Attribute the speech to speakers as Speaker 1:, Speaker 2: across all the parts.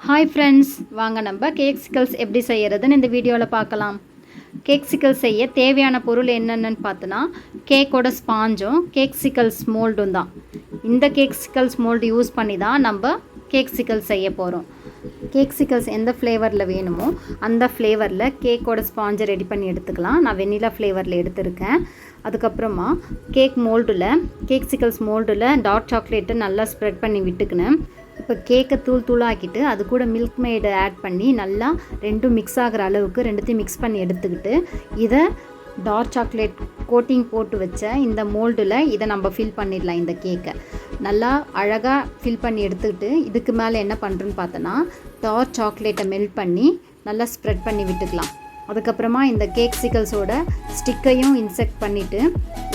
Speaker 1: Hi friends, வாங்க நம்ம கேக்ஸிக்கல்ஸ் எப்படி செய்கிறதுன்னு இந்த வீடியோவில் பார்க்கலாம். கேக்ஸிக்கல்ஸ் செய்ய தேவையான பொருள் என்னென்னு பார்த்தோன்னா, கேக்கோட ஸ்பாஞ்சும் கேக்ஸிக்கல்ஸ் மோல்டும் தான். இந்த கேக்ஸிக்கல்ஸ் மோல்டு யூஸ் பண்ணி தான் நம்ம கேக்ஸிக்கல்ஸ் செய்ய போகிறோம். கேக்ஸிக்கல்ஸ் எந்த ஃப்ளேவரில் வேணுமோ அந்த ஃப்ளேவரில் கேக்கோட ஸ்பாஞ்சை ரெடி பண்ணி எடுத்துக்கலாம். நான் வெண்ணிலா ஃப்ளேவரில் எடுத்திருக்கேன். அதுக்கப்புறமா கேக்ஸிக்கல்ஸ் மோல்டில் டார்க் சாக்லேட்டை நல்லா ஸ்ப்ரெட் பண்ணி விட்டுக்கினேன். இப்போ கேக்கை தூளாக்கிட்டு அது கூட மில்க் மேடை ஆட் பண்ணி நல்லா ரெண்டும் மிக்ஸ் ஆகிற அளவுக்கு ரெண்டுத்தையும் மிக்ஸ் பண்ணி எடுத்துக்கிட்டு இதை டார்க் சாக்லேட் கோட்டிங் போட்டு வச்ச இந்த மோல்டில் இதை நம்ம ஃபில் பண்ணிடலாம். இந்த கேக்கை நல்லா அழகாக ஃபில் பண்ணி எடுத்துக்கிட்டு இதுக்கு மேலே என்ன பண்ணுறோன்னு பார்த்தோன்னா, டார்க் சாக்லேட்டை மெல்ட் பண்ணி நல்லா ஸ்ப்ரெட் பண்ணி விட்டுக்கலாம். அதுக்கப்புறமா இந்த கேக்ஸிக்கல்ஸோட ஸ்டிக்கையும் இன்செக்ட் பண்ணிவிட்டு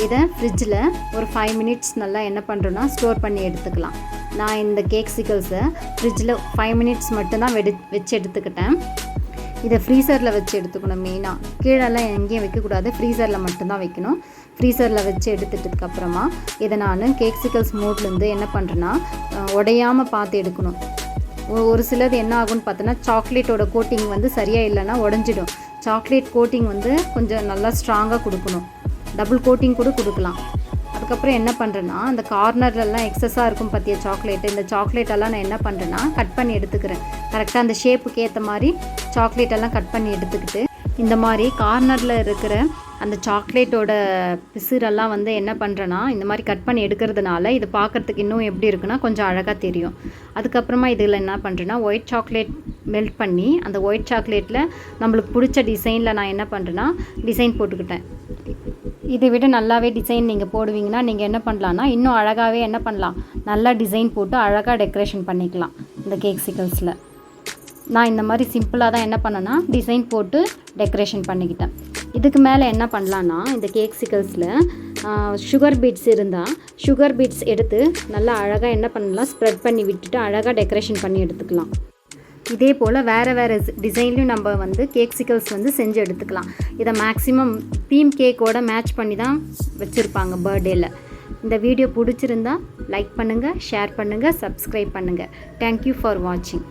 Speaker 1: இதை ஃப்ரிட்ஜில் ஒரு 5 மினிட்ஸ் நல்லா என்ன பண்ணுறோன்னா ஸ்டோர் பண்ணி எடுத்துக்கலாம். நான் இந்த கேக்ஸிக்கல்ஸை ஃப்ரிட்ஜில் 5 மினிட்ஸ் மட்டும்தான் வச்சு எடுத்துக்கிட்டேன். இதை ஃப்ரீசரில் வச்சு எடுத்துக்கணும். மெயினாக கீழெல்லாம் எங்கேயும் வைக்கக்கூடாது, ஃப்ரீசரில் மட்டும்தான் வைக்கணும். ஃப்ரீசரில் வச்சு எடுத்துட்டதுக்கப்புறமா இதை நான் கேக்ஸிக்கல்ஸ் மோட்லேருந்து என்ன பண்ணுறேன்னா உடையாமல் பார்த்து எடுக்கணும். ஒரு சிலது என்ன ஆகும்னு பார்த்தோன்னா, சாக்லேட்டோட கோட்டிங் வந்து சரியாக இல்லைன்னா உடஞ்சிடும். சாக்லேட் கோட்டிங் வந்து கொஞ்சம் நல்லா ஸ்ட்ராங்காக கொடுக்கணும். டபுள் கோட்டிங் கூட கொடுக்கலாம். அதுக்கப்புறம் என்ன பண்ணுறேன்னா, அந்த கார்னர்லலாம் எக்ஸஸாக இருக்கும் பார்த்தியா சாக்லேட்டு, இந்த சாக்லேட்டெல்லாம் நான் என்ன பண்ணுறேன்னா கட் பண்ணி எடுத்துக்கிறேன். கரெக்டாக அந்த ஷேப்புக்கு ஏற்ற மாதிரி சாக்லேட்டெல்லாம் கட் பண்ணி எடுத்துக்கிட்டு இந்த மாதிரி கார்னரில் இருக்கிற அந்த சாக்லேட்டோட பிசுரெல்லாம் வந்து என்ன பண்ணுறேன்னா இந்த மாதிரி கட் பண்ணி எடுக்கிறதுனால இது பார்க்குறதுக்கு இன்னும் எப்படி இருக்குன்னா கொஞ்சம் அழகாக தெரியும். அதுக்கப்புறமா இதில் என்ன பண்ணுறேன்னா ஒயிட் சாக்லேட் மெல்ட் பண்ணி அந்த ஒயிட் சாக்லேட்டில் நம்மளுக்கு பிடிச்ச டிசைனில் நான் என்ன பண்ணுறேன்னா டிசைன் போட்டுக்கிட்டேன். இதை விட நல்லாவே டிசைன் நீங்கள் போடுவீங்கன்னா நீங்கள் என்ன பண்ணலான்னா இன்னும் அழகாகவே என்ன பண்ணலாம், நல்லா டிசைன் போட்டு அழகாக டெக்கரேஷன் பண்ணிக்கலாம். இந்த கேக்ஸிக்கல்ஸில் நான் இந்த மாதிரி சிம்பிளாக தான் என்ன பண்ணேன்னா டிசைன் போட்டு டெக்கரேஷன் பண்ணிக்கிட்டேன். இதுக்கு மேலே என்ன பண்ணலான்னா இந்த கேக்ஸிக்கல்ஸில் சுகர் பீட்ஸ் இருந்தால் சுகர் பீட்ஸ் எடுத்து நல்லா அழகாக என்ன பண்ணலாம் ஸ்ப்ரெட் பண்ணி விட்டுட்டு அழகாக டெக்கரேஷன் பண்ணி எடுத்துக்கலாம். இதே போல் வேறு டிசைன்லையும் நம்ம வந்து கேக்ஸிக்கல்ஸ் வந்து செஞ்சு எடுத்துக்கலாம். இதை மேக்ஸிமம் தீம் கேக்கோட மேட்ச் பண்ணி தான் வச்சுருப்பாங்க பர்த்டேயில். இந்த வீடியோ பிடிச்சிருந்தா லைக் பண்ணுங்கள், ஷேர் பண்ணுங்கள், சப்ஸ்கிரைப் பண்ணுங்கள். தேங்க்யூ ஃபார் வாட்சிங்.